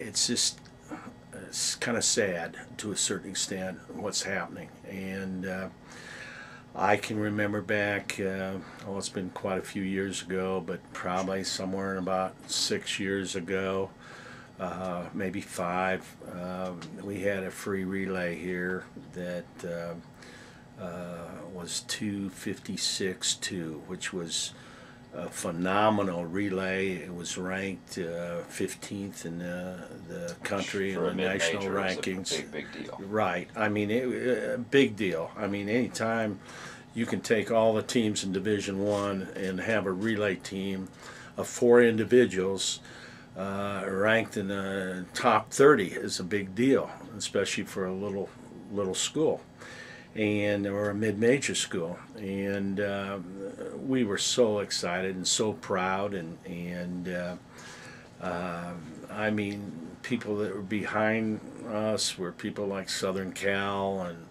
it's just it's kind of sad to a certain extent what's happening. And I can remember back, it's been quite a few years ago, but probably somewhere in about 6 years ago, maybe 5, we had a free relay here that was 2:56.2, which was a phenomenal relay. It was ranked 15th in the country in the national rankings. Big deal. Right. I mean, big deal. I mean, anytime you can take all the teams in Division I and have a relay team of 4 individuals ranked in the top 30 is a big deal, especially for a little school, or a mid-major school. And we were so excited and so proud, and I mean, people that were behind us were people like Southern Cal and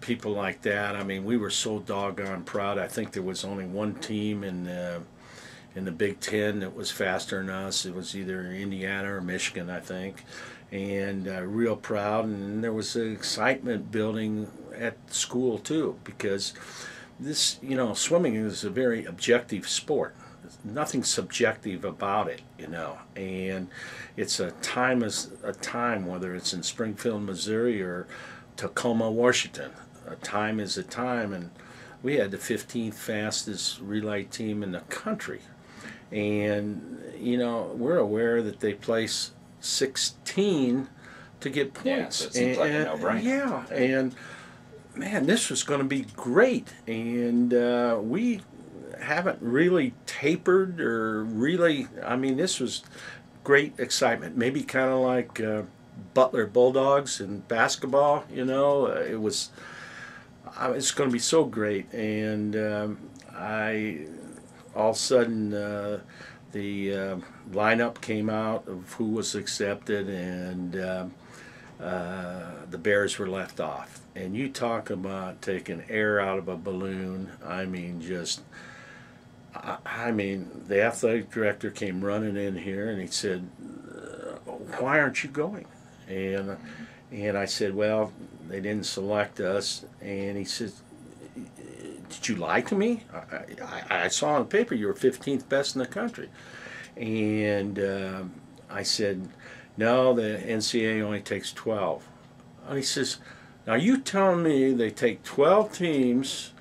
people like that. I mean, we were so doggone proud. I think there was only one team in the Big Ten that was faster than us. It was either Indiana or Michigan, I think. And real proud, and there was an excitement building at school too, because this, swimming is a very objective sport. There's nothing subjective about it, and it's a time, whether it's in Springfield, Missouri or Tacoma, Washington. A time is a time, and we had the 15th fastest relay team in the country. And, we're aware that they place 16 to get points. Yeah, so it seems like a no-brainer. Yeah, and man, this was going to be great. And we haven't really tapered or really, this was great excitement. Maybe kind of like Butler Bulldogs in basketball, it's going to be so great. And all of a sudden, the lineup came out of who was accepted, and the Bears were left off. And you talk about taking air out of a balloon. The athletic director came running in here, and he said, "Why aren't you going?" And I said, "Well, they didn't select us." And he said, "Did you lie to me? I saw on the paper you were 15th best in the country." And I said, "No, the NCAA only takes 12. And he says, "Now you telling me they take 12 teams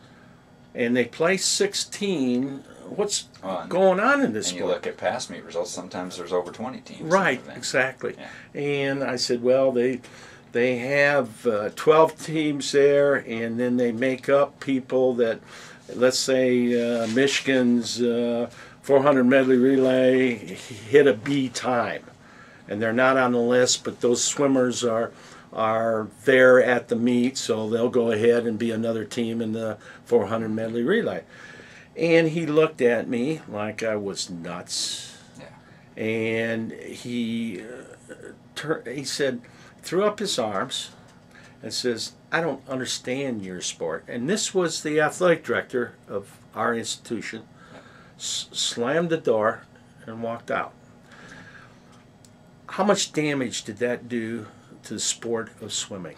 and they play 16? What's going on in this sport?" And you look at past meet results, sometimes there's over 20 teams. Right, exactly. Yeah. And I said, "Well, they have 12 teams there, and then they make up people that, let's say Michigan's 400 medley relay hit a B time, and they're not on the list, but those swimmers are there at the meet, so they'll go ahead and be another team in the 400 medley relay." And he looked at me like I was nuts. Yeah. And he said, threw up his arms and says, "I don't understand your sport." And this was the athletic director of our institution. Slammed the door and walked out. How much damage did that do to the sport of swimming?